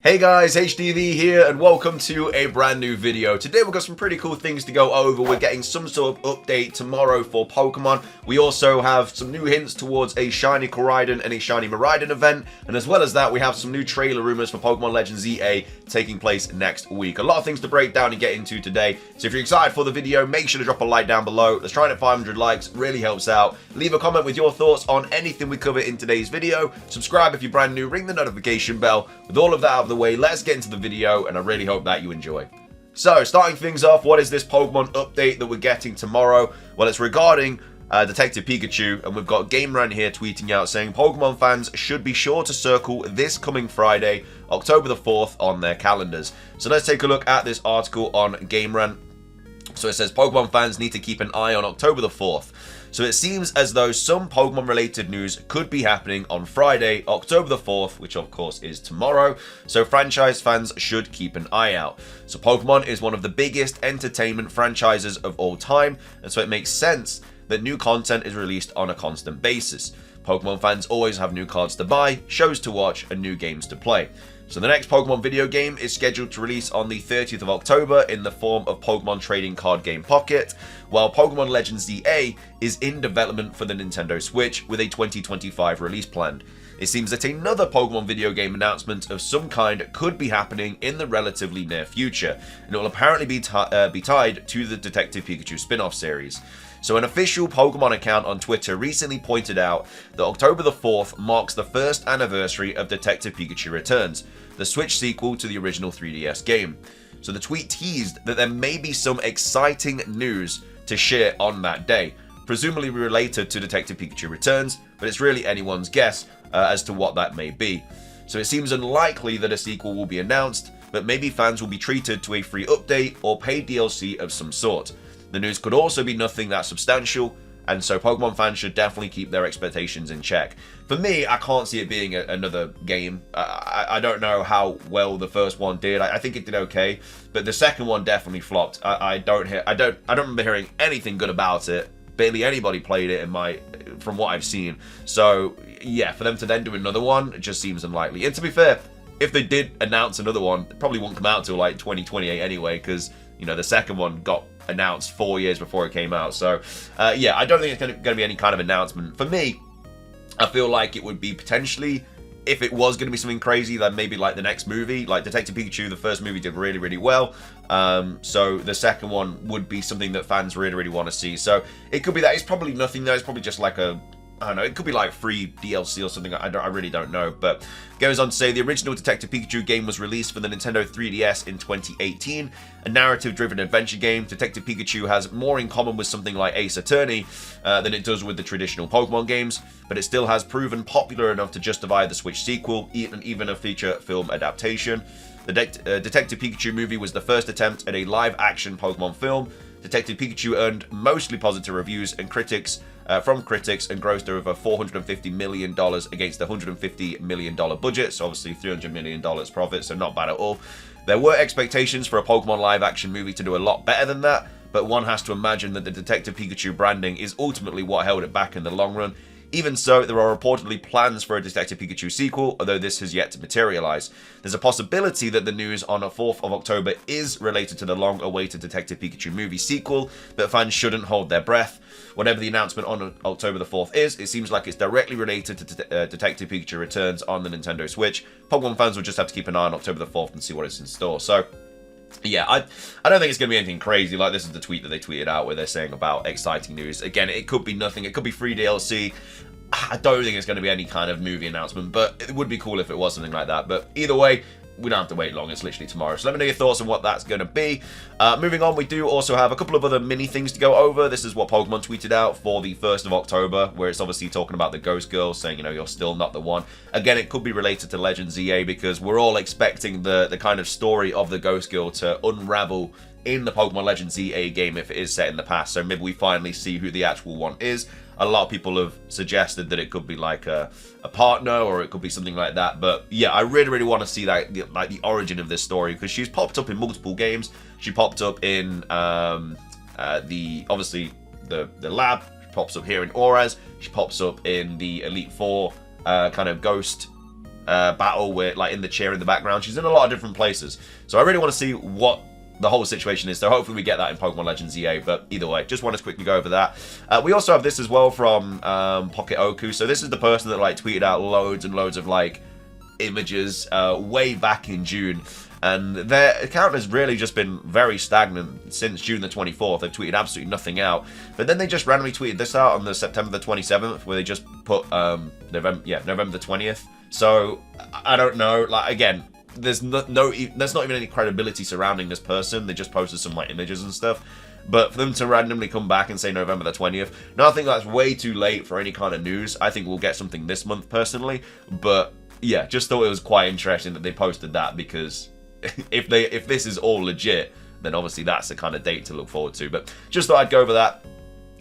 Hey guys, HDV here and welcome to a brand new video. Today we've got some pretty cool things to go over. We're getting some sort of update tomorrow for Pokemon. We also have some new hints towards a Shiny Koraidon and a Shiny Miraidon event. And as well as that, we have some new trailer rumors for Pokémon Legends Z-A taking place next week. A lot of things to break down and get into today. So if you're excited for the video, make sure to drop a like down below. Let's try and hit 500 likes, really helps out. Leave a comment with your thoughts on anything we cover in today's video. Subscribe if you're brand new, ring the notification bell. With all of that out of the way, let's get into the video, and I really hope that you enjoy. So, starting things off, what is this Pokemon update that we're getting tomorrow? Well, it's regarding Detective Pikachu, and we've got GameRant here tweeting out saying Pokemon fans should be sure to circle this coming Friday, October the 4th, on their calendars. So let's take a look at this article on GameRant. So it says Pokemon fans need to keep an eye on October the 4th. So it seems as though some Pokemon related news could be happening on Friday, October the 4th, which of course is tomorrow. So franchise fans should keep an eye out. So Pokemon is one of the biggest entertainment franchises of all time, and so it makes sense that new content is released on a constant basis. Pokemon fans always have new cards to buy, shows to watch, and new games to play. So the next Pokemon video game is scheduled to release on the 30th of October in the form of Pokemon trading card game Pocket, while Pokemon Legends Z-A is in development for the Nintendo Switch with a 2025 release planned. It seems that another Pokemon video game announcement of some kind could be happening in the relatively near future, and it will apparently be tied to the Detective Pikachu spin-off series. So an official Pokemon account on Twitter recently pointed out that October the 4th marks the first anniversary of Detective Pikachu Returns, the Switch sequel to the original 3DS game. So the tweet teased that there may be some exciting news to share on that day, presumably related to Detective Pikachu Returns, but it's really anyone's guess as to what that may be. So it seems unlikely that a sequel will be announced, but maybe fans will be treated to a free update or paid DLC of some sort. The news could also be nothing that substantial, and so Pokemon fans should definitely keep their expectations in check. For me, I can't see it being another game. I don't know how well the first one did. I think it did okay, but the second one definitely flopped. I don't remember hearing anything good about it. Barely anybody played it from what I've seen. So yeah, for them to then do another one, it just seems unlikely. And to be fair, if they did announce another one, it probably won't come out till like 2028 anyway, because you know the second one got announced 4 years before it came out. So yeah, I don't think it's going to be any kind of announcement. For me, I feel like it would be potentially, if it was going to be something crazy, then maybe like the next movie, like Detective Pikachu, the first movie did really, really well. So the second one would be something that fans really, really want to see. So it could be that. It's probably nothing though. It's probably just like a, I don't know, it could be like free DLC or something. I really don't know. But goes on to say the original Detective Pikachu game was released for the Nintendo 3DS in 2018. A narrative-driven adventure game, Detective Pikachu has more in common with something like Ace Attorney than it does with the traditional Pokemon games, but it still has proven popular enough to justify the Switch sequel, even a feature film adaptation. The Detective Pikachu movie was the first attempt at a live-action Pokemon film. Detective Pikachu earned mostly positive reviews and from critics and grossed over $450 million against the $150 million budget, so obviously $300 million profit, so not bad at all. There were expectations for a Pokemon live-action movie to do a lot better than that, but one has to imagine that the Detective Pikachu branding is ultimately what held it back in the long run. Even so, there are reportedly plans for a Detective Pikachu sequel, although this has yet to materialize. There's a possibility that the news on the 4th of October is related to the long-awaited Detective Pikachu movie sequel, but fans shouldn't hold their breath. Whatever the announcement on October the 4th is, it seems like it's directly related to Detective Pikachu Returns on the Nintendo Switch. Pokemon fans will just have to keep an eye on October the 4th and see what is in store. So yeah, I don't think it's going to be anything crazy. Like, this is the tweet that they tweeted out where they're saying about exciting news. Again, it could be nothing. It could be free DLC. I don't think it's going to be any kind of movie announcement, but it would be cool if it was something like that. But either way, we don't have to wait long. It's literally tomorrow. So let me know your thoughts on what that's going to be. Moving on, we do also have a couple of other mini things to go over. This is what Pokemon tweeted out for the 1st of October, where it's obviously talking about the Ghost Girl, saying, you know, you're still not the one. Again, it could be related to Legends Z-A, because we're all expecting the kind of story of the Ghost Girl to unravel in the Pokemon Legends Z-A game if it is set in the past. So maybe we finally see who the actual one is. A lot of people have suggested that it could be like a partner, or it could be something like that. But yeah, I really, really want to see that, like the origin of this story, because she's popped up in multiple games. She popped up in obviously the lab. She pops up here in Auras. She pops up in the Elite Four kind of ghost battle with, like, in the chair in the background. She's in a lot of different places. So I really want to see what the whole situation is. So hopefully we get that in Pokemon Legends Z-A. But either way, just want to quickly go over that. We also have this as well from Pocket Oku. So this is the person that, like, tweeted out loads and loads of, like, images way back in June. And their account has really just been very stagnant since June the 24th. They've tweeted absolutely nothing out. But then they just randomly tweeted this out on the September the 27th, where they just put November the 20th. So I don't know. Like, again, there's not even any credibility surrounding this person. They just posted some, like, images and stuff. But for them to randomly come back and say November the 20th, no, I think that's way too late for any kind of news. I think we'll get something this month personally. But yeah, just thought it was quite interesting that they posted that, because if this is all legit, then obviously that's the kind of date to look forward to. But just thought I'd go over that.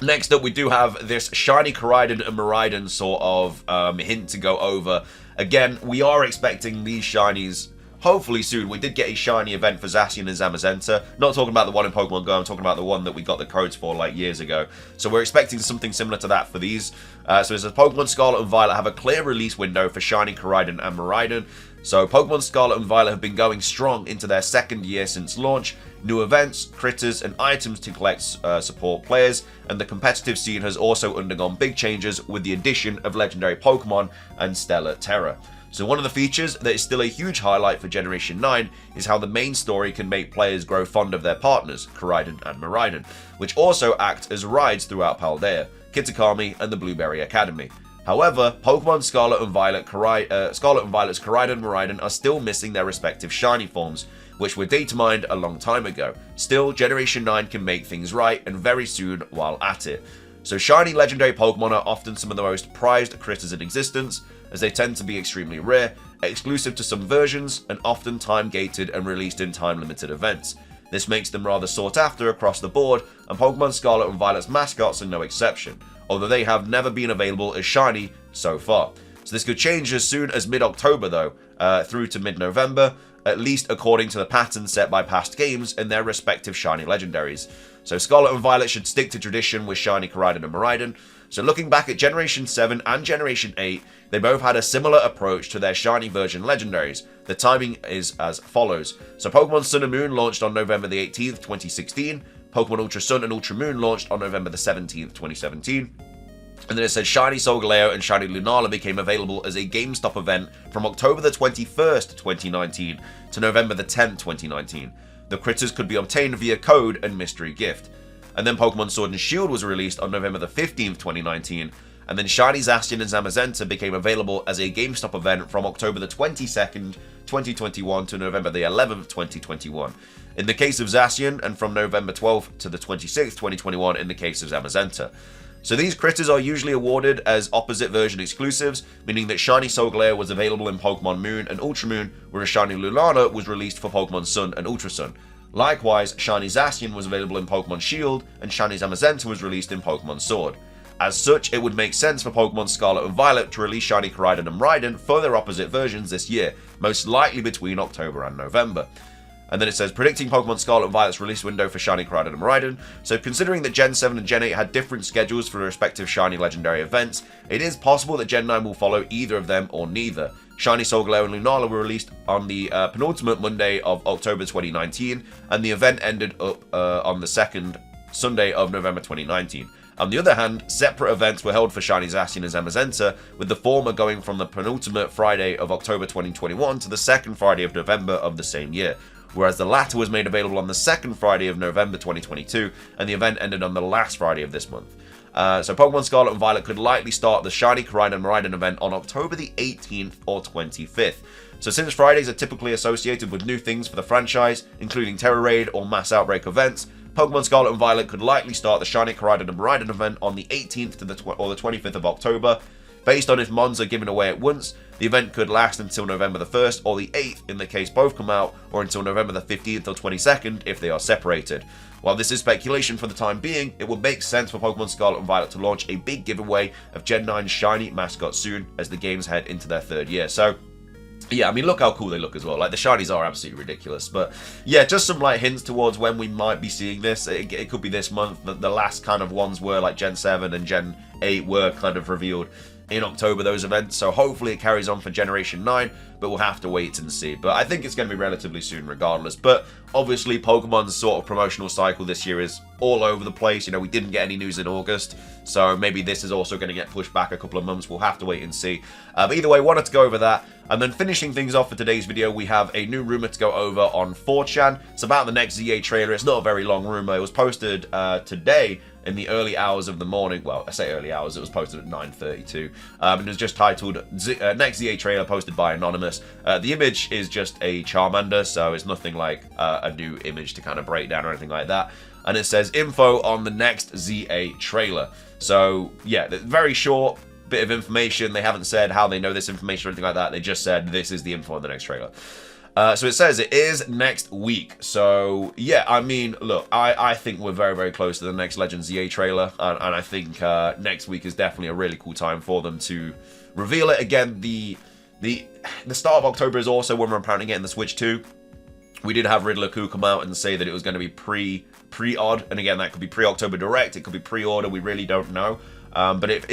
Next up, we do have this Shiny Koraidon and Miraidon sort of hint to go over. Again, we are expecting these shinies hopefully soon. We did get a shiny event for Zacian and Zamazenta. Not talking about the one in Pokemon Go, I'm talking about the one that we got the codes for, like, years ago. So we're expecting something similar to that for these. So it says Pokemon Scarlet and Violet have a clear release window for Shiny Koraidon and Miraidon. So Pokemon Scarlet and Violet have been going strong into their second year since launch. New events, critters, and items to collect support players, and the competitive scene has also undergone big changes with the addition of legendary Pokemon and Stellar Terra. So one of the features that is still a huge highlight for Generation 9 is how the main story can make players grow fond of their partners, Koraidon and Miraidon, which also act as rides throughout Paldea, Kitakami, and the Blueberry Academy. However, Pokemon Scarlet and Violet's Koraidon and Miraidon are still missing their respective shiny forms, which were data mined a long time ago. Still, Generation 9 can make things right, and very soon while at it. So shiny legendary Pokemon are often some of the most prized critters in existence, as they tend to be extremely rare, exclusive to some versions, and often time-gated and released in time-limited events. This makes them rather sought after across the board, and Pokemon Scarlet and Violet's mascots are no exception, although they have never been available as shiny so far. So this could change as soon as mid-October though, through to mid-November, at least according to the pattern set by past games and their respective shiny legendaries. So Scarlet and Violet should stick to tradition with shiny Koraidon and Miraidon. So looking back at Generation 7 and Generation 8, they both had a similar approach to their shiny version legendaries. The timing is as follows. So Pokemon Sun and Moon launched on November the 18th, 2016. Pokemon Ultra Sun and Ultra Moon launched on November the 17th, 2017. And then it says Shiny Solgaleo and Shiny Lunala became available as a GameStop event from October the 21st, 2019 to November the 10th, 2019. The critters could be obtained via code and mystery gift. And then Pokemon Sword and Shield was released on November the 15th, 2019. And then Shiny Zacian and Zamazenta became available as a GameStop event from October the 22nd, 2021 to November the 11th, 2021. In the case of Zacian, and from November 12th to the 26th, 2021 in the case of Zamazenta. So these critters are usually awarded as opposite version exclusives, meaning that Shiny Solgaleo was available in Pokemon Moon and Ultra Moon, whereas Shiny Lunala was released for Pokemon Sun and Ultra Sun. Likewise, Shiny Zacian was available in Pokemon Shield, and Shiny Zamazenta was released in Pokemon Sword. As such, it would make sense for Pokemon Scarlet and Violet to release Shiny Koraidon and Miraidon for their opposite versions this year, most likely between October and November. And then it says, predicting Pokemon Scarlet and Violet's release window for Shiny Koraidon and Miraidon. So considering that Gen 7 and Gen 8 had different schedules for the respective Shiny Legendary events, it is possible that Gen 9 will follow either of them or neither. Shiny Solgaleo and Lunala were released on the penultimate Monday of October 2019, and the event ended up on the second Sunday of November 2019. On the other hand, separate events were held for Shiny Zacian and Zamazenta, with the former going from the penultimate Friday of October 2021 to the second Friday of November of the same year, whereas the latter was made available on the second Friday of November 2022, and the event ended on the last Friday of this month. So Pokemon Scarlet and Violet could likely start the Shiny Koraidon and Miraidon event on October the 18th or 25th. So since Fridays are typically associated with new things for the franchise, including Terror Raid or Mass Outbreak events, Pokemon Scarlet and Violet could likely start the Shiny Koraidon and Miraidon event on the 18th to the 25th of October. Based on if Mons are given away at once, the event could last until November the 1st or the 8th in the case both come out, or until November the 15th or 22nd if they are separated. While this is speculation for the time being, it would make sense for Pokemon Scarlet and Violet to launch a big giveaway of Gen 9's shiny mascot soon as the games head into their third year. So yeah, I mean, look how cool they look as well. Like, the shinies are absolutely ridiculous. But yeah, just some like hints towards when we might be seeing this. It could be this month. The last kind of ones were like Gen 7 and Gen 8 were kind of revealed in October, those events, so hopefully it carries on for Generation 9, but we'll have to wait and see. But I think it's going to be relatively soon regardless. But obviously, Pokemon's sort of promotional cycle this year is all over the place. You know, we didn't get any news in August, so maybe this is also going to get pushed back a couple of months. We'll have to wait and see. But either way, wanted to go over that. And then finishing things off for today's video, we have a new rumor to go over on 4chan. It's about the next Z-A trailer. It's not a very long rumor. It was posted today in the early hours of the morning. Well, I say early hours, it was posted at 9:32. And it was just titled Next Z-A trailer, posted by Anonymous. The image is just a Charmander, so it's nothing like a new image to kind of break down or anything like that. And it says info on the next Z-A trailer. So yeah, very short bit of information. They haven't said how they know this information or anything like that. They just said this is the info on the next trailer. So it says it is next week. So yeah, I mean, look, I think we're very, very close to the next Legends Z-A trailer, and I think next week is definitely a really cool time for them to reveal it. Again, the start of October is also when we're apparently getting the Switch 2. We did have Riddler-Ku come out and say that it was going to be pre-odd, and again, that could be pre-October Direct, it could be pre-order, we really don't know. But if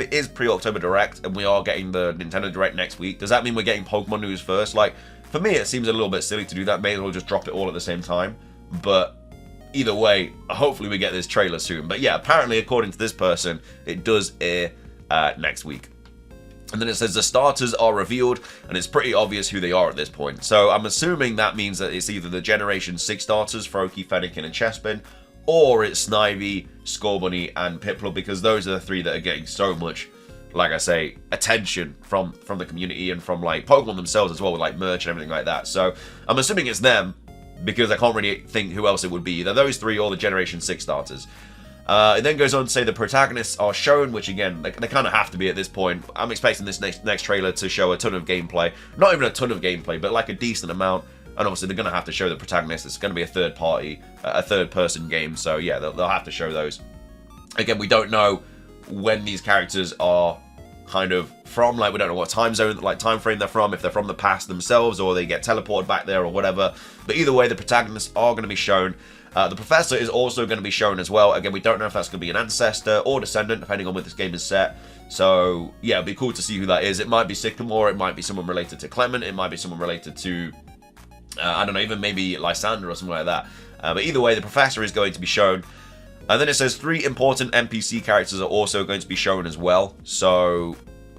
it is pre-October Direct and we are getting the Nintendo Direct next week, does that mean we're getting Pokemon news first? Like, for me, it seems a little bit silly to do that. May as well just drop it all at the same time. But either way, hopefully we get this trailer soon. But yeah, apparently, according to this person, it does air next week. And then it says the starters are revealed, and it's pretty obvious who they are at this point. So I'm assuming that means that it's either the Generation 6 starters, Froakie, Fennekin, and Chespin, or it's Snivy, Scorbunny, and Piplup, because those are the three that are getting so much, like I say, attention from the community and from like Pokemon themselves as well, with like merch and everything like that. So I'm assuming it's them, because I can't really think who else it would be. Either those three or the Generation 6 starters. It then goes on to say the protagonists are shown, which again, they kind of have to be at this point. I'm expecting this next trailer to show a ton of gameplay. Not even a ton of gameplay, but like a decent amount. And obviously they're going to have to show the protagonists. It's going to be a third-person game. So yeah, they'll have to show those. Again, we don't know when these characters are kind of from. Like, we don't know what time zone, like time frame they're from, if they're from the past themselves or they get teleported back there or whatever. But either way, the protagonists are going to be shown. The Professor is also going to be shown as well. Again, we don't know if that's going to be an ancestor or descendant, depending on where this game is set. So yeah, it'd be cool to see who that is. It might be Sycamore, it might be someone related to Clement, it might be someone related to I don't know, even maybe Lysander or something like that. But either way, the Professor is going to be shown. And then it says 3 important NPC characters are also going to be shown as well. So,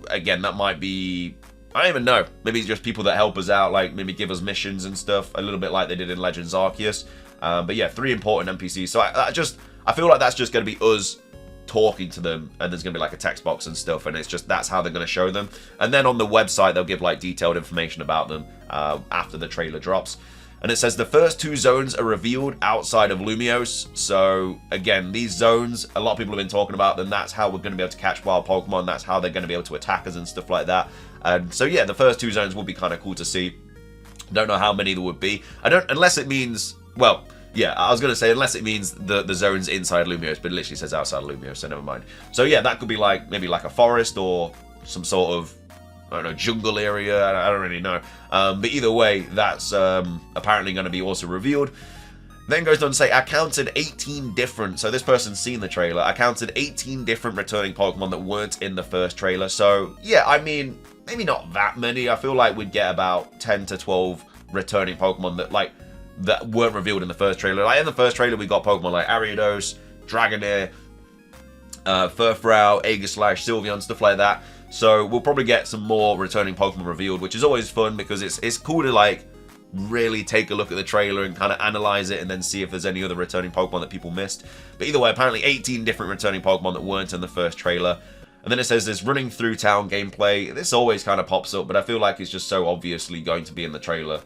again, that might be, I don't even know. Maybe it's just people that help us out, like maybe give us missions and stuff, a little bit like they did in Legends Arceus. But yeah, 3 important NPCs. So I feel like that's just going to be us talking to them, and there's going to be like a text box and stuff, and it's just, that's how they're going to show them. And then on the website, they'll give like detailed information about them after the trailer drops. And it says the first 2 zones are revealed outside of Lumiose. So again, these zones, a lot of people have been talking about them. That's how we're going to be able to catch wild Pokemon. That's how they're going to be able to attack us and stuff like that. And so yeah, the first 2 zones will be kind of cool to see. Don't know how many there would be. Unless it means, well, yeah, I was going to say, unless it means the zone's inside Lumiose, but it literally says outside Lumiose, so never mind. So yeah, that could be like, maybe like a forest or some sort of, I don't know, jungle area, I don't really know. But either way, that's apparently going to be also revealed. Then goes on to say, I counted 18 different, so this person's seen the trailer, I counted 18 different returning Pokemon that weren't in the first trailer. So yeah, I mean, maybe not that many. I feel like we'd get about 10 to 12 returning Pokemon that weren't revealed in the first trailer. Like in the first trailer, we got Pokemon like Ariados, Dragonair, Furfrou, Aegislash, Sylveon, stuff like that. So we'll probably get some more returning Pokemon revealed, which is always fun because it's cool to like really take a look at the trailer and kind of analyze it and then see if there's any other returning Pokemon that people missed. But either way, apparently 18 different returning Pokemon that weren't in the first trailer. And then it says there's running through town gameplay. This always kind of pops up, but I feel like it's just so obviously going to be in the trailer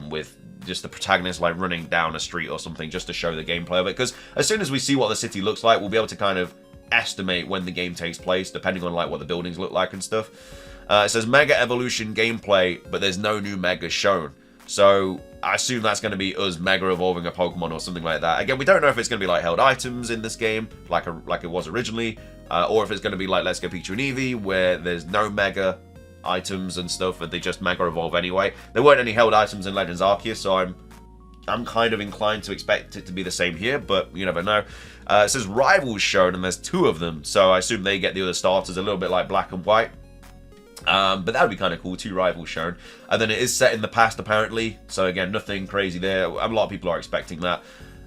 with just the protagonist like running down a street or something just to show the gameplay of it. Because as soon as we see what the city looks like, we'll be able to kind of estimate when the game takes place, depending on like what the buildings look like and stuff. It says Mega Evolution gameplay, but there's no new Megas shown. So I assume that's going to be us Mega evolving a Pokemon or something like that. Again, we don't know if it's going to be like held items in this game, like it was originally, or if it's going to be like Let's Go Pikachu and Eevee, where there's no Mega items and stuff, and they just Mega evolve anyway. There weren't any held items in Legends Arceus, so I'm I'm kind of inclined to expect it to be the same here, but you never know. It says rivals shown, and there's 2 of them, so I assume they get the other starters, a little bit like black and white. But that would be kind of cool, 2 rivals shown. And then it is set in the past, apparently, so again, nothing crazy there. A lot of people are expecting that.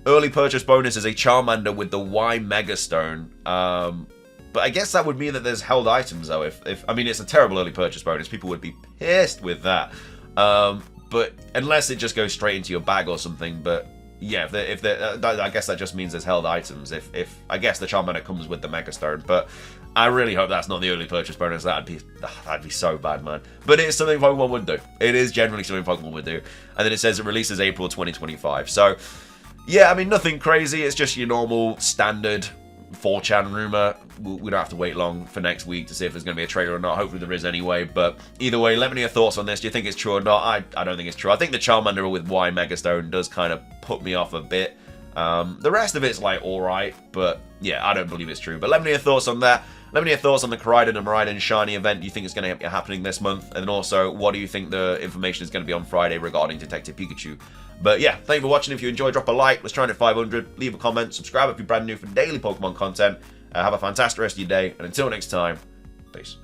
Early purchase bonus is a Charmander with the Y Mega Stone. But I guess that would mean that there's held items, though. If I mean, it's a terrible early purchase bonus. People would be pissed with that. But unless it just goes straight into your bag or something. But yeah, I guess that just means there's held items. If I guess the Charmander comes with the Mega Stone. But I really hope that's not the early purchase bonus. That'd be so bad, man. But it's something Pokemon would do. It is generally something Pokemon would do. And then it says it releases April 2025. So yeah, I mean, nothing crazy. It's just your normal standard 4chan rumor. We don't have to wait long for next week to see if there's going to be a trailer or not. Hopefully there is anyway. But either way, let me know your thoughts on this. Do you think it's true or not? I don't think it's true. I think the Charmander with Y Megastone does kind of put me off a bit. The rest of it's like alright, but yeah, I don't believe it's true. But let me know your thoughts on that. Let me know your thoughts on the Koraidon and Miraidon Shiny event you think is going to be happening this month. And then also, what do you think the information is going to be on Friday regarding Detective Pikachu? But yeah, thank you for watching. If you enjoyed, drop a like. Let's try and hit 500. Leave a comment. Subscribe if you're brand new for daily Pokemon content. Have a fantastic rest of your day. And until next time, peace.